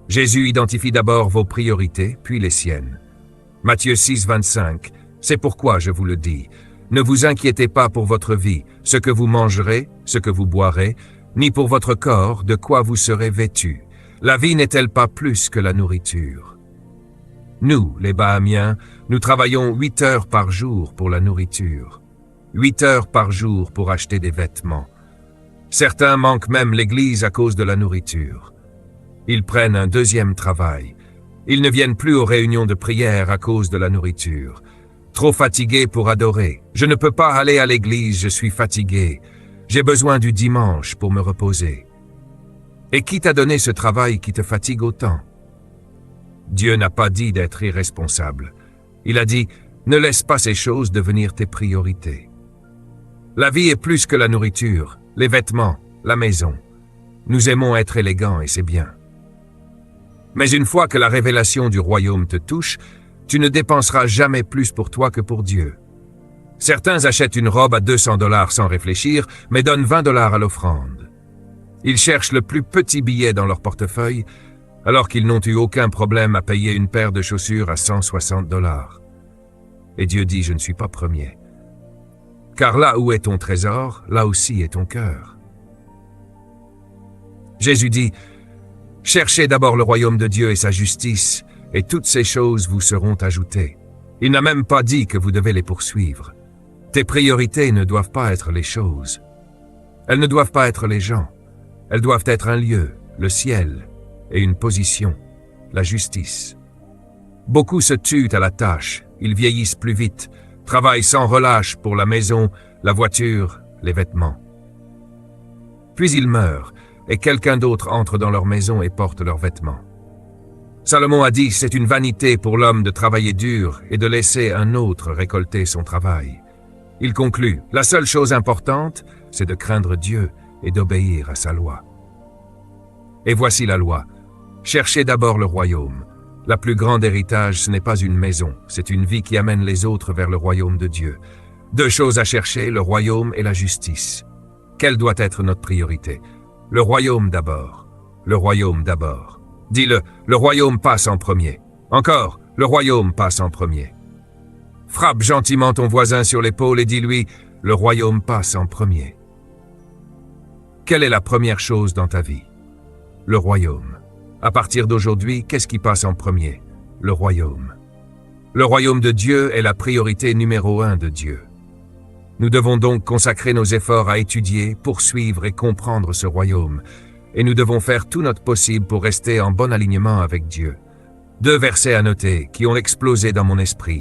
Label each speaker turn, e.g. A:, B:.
A: Jésus identifie d'abord vos priorités, puis les siennes. Matthieu 6, 25, c'est pourquoi je vous le dis. Ne vous inquiétez pas pour votre vie, ce que vous mangerez, ce que vous boirez, ni pour votre corps, de quoi vous serez vêtus. La vie n'est-elle pas plus que la nourriture? Nous, les Bahamiens, nous travaillons 8 heures par jour pour la nourriture. 8 heures par jour pour acheter des vêtements. Certains manquent même l'église à cause de la nourriture. Ils prennent un deuxième travail. Ils ne viennent plus aux réunions de prière à cause de la nourriture. Trop fatigués pour adorer. Je ne peux pas aller à l'église, je suis fatigué. J'ai besoin du dimanche pour me reposer. Et qui t'a donné ce travail qui te fatigue autant? Dieu n'a pas dit d'être irresponsable. Il a dit, ne laisse pas ces choses devenir tes priorités. La vie est plus que la nourriture, les vêtements, la maison. Nous aimons être élégants et c'est bien. Mais une fois que la révélation du royaume te touche, tu ne dépenseras jamais plus pour toi que pour Dieu. Certains achètent une robe à 200 $ sans réfléchir, mais donnent 20 $ à l'offrande. Ils cherchent le plus petit billet dans leur portefeuille, alors qu'ils n'ont eu aucun problème à payer une paire de chaussures à 160 $. Et Dieu dit, je ne suis pas premier. Car là où est ton trésor, là aussi est ton cœur. Jésus dit, cherchez d'abord le royaume de Dieu et sa justice, et toutes ces choses vous seront ajoutées. Il n'a même pas dit que vous devez les poursuivre. Tes priorités ne doivent pas être les choses. Elles ne doivent pas être les gens. Elles doivent être un lieu, le ciel, et une position, la justice. Beaucoup se tuent à la tâche, ils vieillissent plus vite, travaillent sans relâche pour la maison, la voiture, les vêtements. Puis ils meurent, et quelqu'un d'autre entre dans leur maison et porte leurs vêtements. Salomon a dit, c'est une vanité pour l'homme de travailler dur et de laisser un autre récolter son travail. Il conclut, la seule chose importante, c'est de craindre Dieu et d'obéir à sa loi. Et voici la loi. Cherchez d'abord le royaume. La plus grande héritage, ce n'est pas une maison, c'est une vie qui amène les autres vers le royaume de Dieu. 2 choses à chercher, le royaume et la justice. Quelle doit être notre priorité? Le royaume d'abord. Le royaume d'abord. Dis-le, le royaume passe en premier. Encore, le royaume passe en premier. Frappe gentiment ton voisin sur l'épaule et dis-lui, le royaume passe en premier. Quelle est la première chose dans ta vie? Le royaume. À partir d'aujourd'hui, qu'est-ce qui passe en premier? Le royaume. Le royaume de Dieu est la priorité numéro 1 de Dieu. Nous devons donc consacrer nos efforts à étudier, poursuivre et comprendre ce royaume, et nous devons faire tout notre possible pour rester en bon alignement avec Dieu. 2 versets à noter qui ont explosé dans mon esprit.